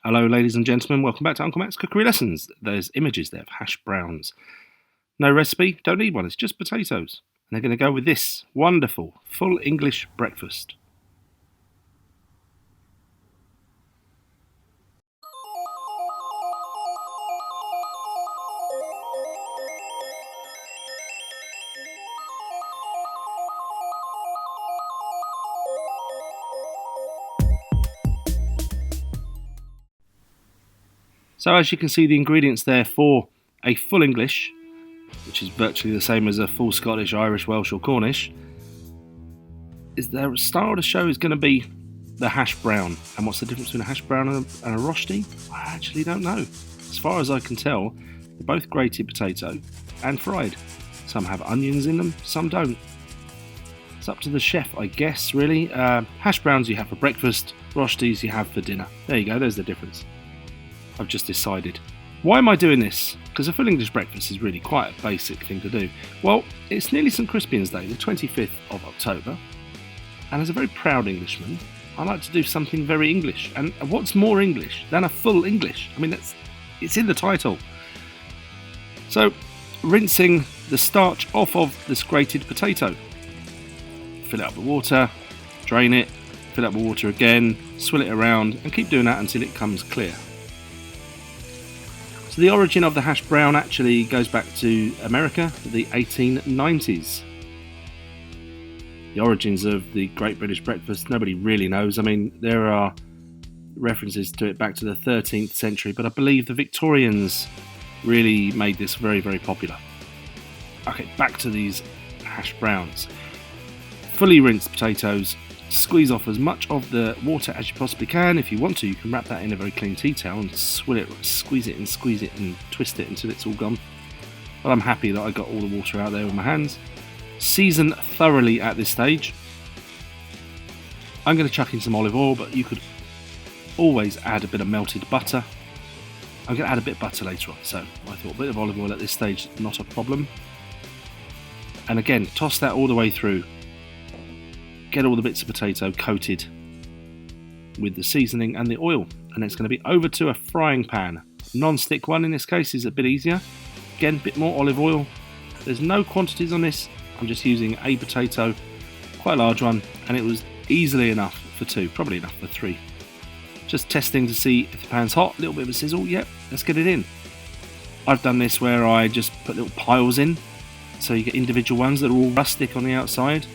Hello, ladies and gentlemen. Welcome back to Uncle Matt's Cookery Lessons. There's images there of hash browns. No recipe, don't need one. It's just potatoes. And they're going to go with this wonderful, full English breakfast. So as you can see, the ingredients there for a full English, which is virtually the same as a full Scottish, Irish, Welsh or Cornish, is the star of the show is going to be the hash brown. And what's the difference between a hash brown and a Rosti? I actually don't know. As far as I can tell, they're both grated potato and fried. Some have onions in them, some don't. It's up to the chef, I guess, really. Hash browns you have for breakfast, Rostis you have for dinner. There you go, there's the difference. I've just decided. Why am I doing this? Because a full English breakfast is really quite a basic thing to do. Well, it's nearly St Crispians Day, the 25th of October, and as a very proud Englishman, I like to do something very English. And what's more English than a full English? I mean, it's in the title. So, rinsing the starch off of this grated potato. Fill it up with water, drain it, fill it up with water again, swill it around, and keep doing that until it comes clear. So the origin of the hash brown actually goes back to America, the 1890s. The origins of the Great British Breakfast, nobody really knows. I mean, there are references to it back to the 13th century, but I believe the Victorians really made this very, very popular. Okay, back to these hash browns. Fully rinsed potatoes. Squeeze off as much of the water as you possibly can. If you want to, you can wrap that in a very clean tea towel and squeeze it and twist it until it's all gone. But I'm happy that I got all the water out there with my hands. Season thoroughly at this stage. I'm going to chuck in some olive oil, but you could always add a bit of melted butter. I'm going to add a bit of butter later on, so I thought a bit of olive oil at this stage, not a problem. And again, toss that all the way through. Get all the bits of potato coated with the seasoning and the oil, and it's going to be over to a frying pan. Non-stick one in this case is a bit easier. Again, a bit more olive oil. There's no quantities on this. I'm just using a potato, quite a large one, and it was easily enough for two, probably enough for three. Just testing to see if the pan's hot. A little bit of a sizzle. Yep, let's get it in. I've done this where I just put little piles in, so you get individual ones that are all rustic on the outside.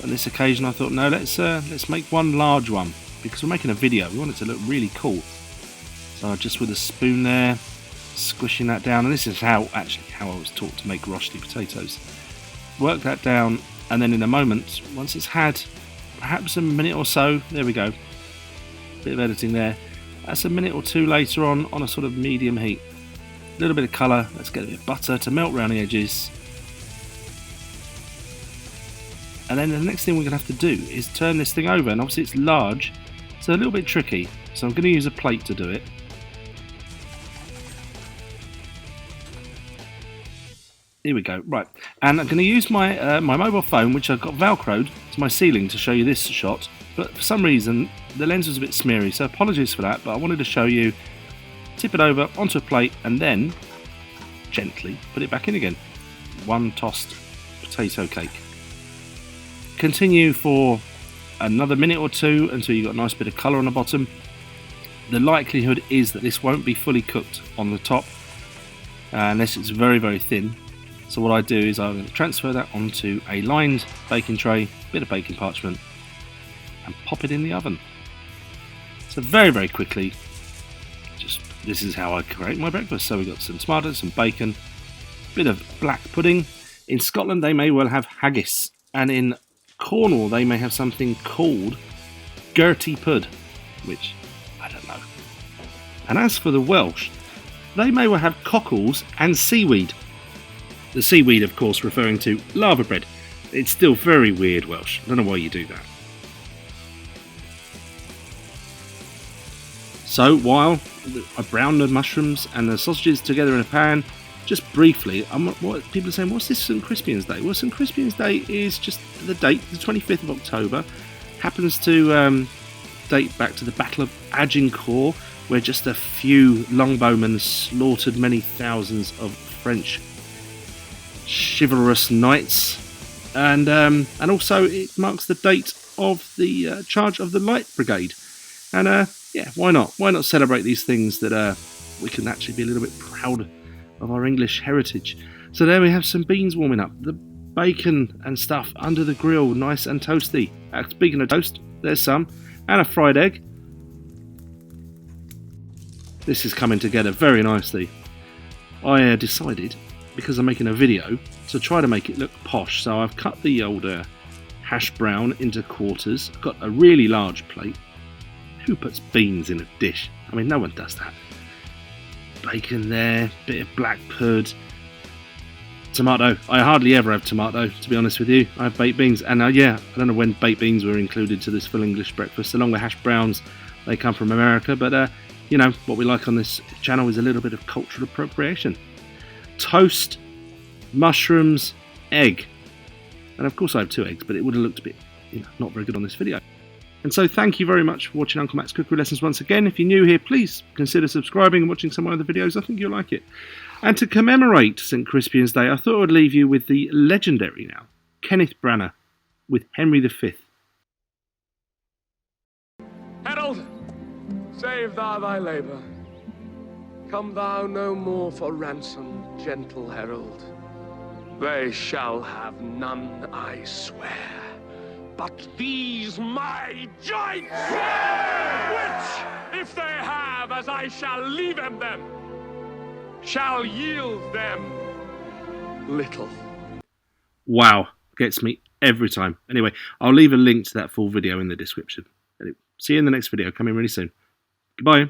On this occasion I thought, no, let's make one large one, because we're making a video, we want it to look really cool. So just with a spoon there, squishing that down, and this is how I was taught to make Rosti potatoes. Work that down, and then in a moment, once it's had perhaps a minute or so, there we go, bit of editing there, that's a minute or two later on a sort of medium heat. A little bit of colour, let's get a bit of butter to melt around the edges. And then the next thing we're going to have to do is turn this thing over, and obviously it's large, so a little bit tricky, so I'm going to use a plate to do it. Here we go, right, and I'm going to use my my mobile phone, which I've got velcroed to my ceiling to show you this shot, but for some reason the lens was a bit smeary, so apologies for that, but I wanted to show you, tip it over onto a plate and then gently put it back in again. One tossed potato cake. Continue for another minute or two until you've got a nice bit of colour on the bottom. The likelihood is that this won't be fully cooked on the top unless it's very, very thin. So what I do is I'm going to transfer that onto a lined baking tray, bit of baking parchment, and pop it in the oven. So very, very quickly, this is how I create my breakfast. So we've got some tomatoes, some bacon, bit of black pudding. In Scotland they may well have haggis, and in Cornwall they may have something called Gertie Pud, which I don't know. And as for the Welsh, they may well have cockles and seaweed. The seaweed, of course, referring to lava bread. It's still very weird Welsh. I don't know why you do that. So while I brown the mushrooms and the sausages together in a pan, just briefly, what people are saying, what's this St Crispians Day? Well, St Crispians Day is just the date, the 25th of October. Happens to date back to the Battle of Agincourt, where just a few longbowmen slaughtered many thousands of French chivalrous knights, and also it marks the date of the charge of the Light Brigade. And yeah, why not? Why not celebrate these things that we can actually be a little bit proud of our English heritage? So there we have some beans warming up, the bacon and stuff under the grill, nice and toasty. Speaking of toast, there's some, and a fried egg. This is coming together very nicely. I decided, because I'm making a video, to try to make it look posh. So I've cut the old hash brown into quarters. I've got a really large plate. Who puts beans in a dish? I mean, no one does that. Bacon there, bit of black pud. Tomato. I hardly ever have tomato, to be honest with you. I have baked beans, and yeah, I don't know when baked beans were included to this full English breakfast. Along with hash browns, they come from America, but you know, what we like on this channel is a little bit of cultural appropriation. Toast, mushrooms, egg. And of course I have 2 eggs, but it would have looked a bit, you know, not very good on this video. And so thank you very much for watching Uncle Matt's Cookery Lessons once again. If you're new here, please consider subscribing and watching some of my other videos. I think you'll like it. And to commemorate St. Crispian's Day, I thought I'd leave you with the legendary now, Kenneth Branagh with Henry V. Herald, save thou thy labour. Come thou no more for ransom, gentle herald. They shall have none, I swear, but these my joints, which, if they have, as I shall leave them, shall yield them little. Wow, gets me every time. Anyway, I'll leave a link to that full video in the description. Anyway, see you in the next video, coming really soon. Goodbye.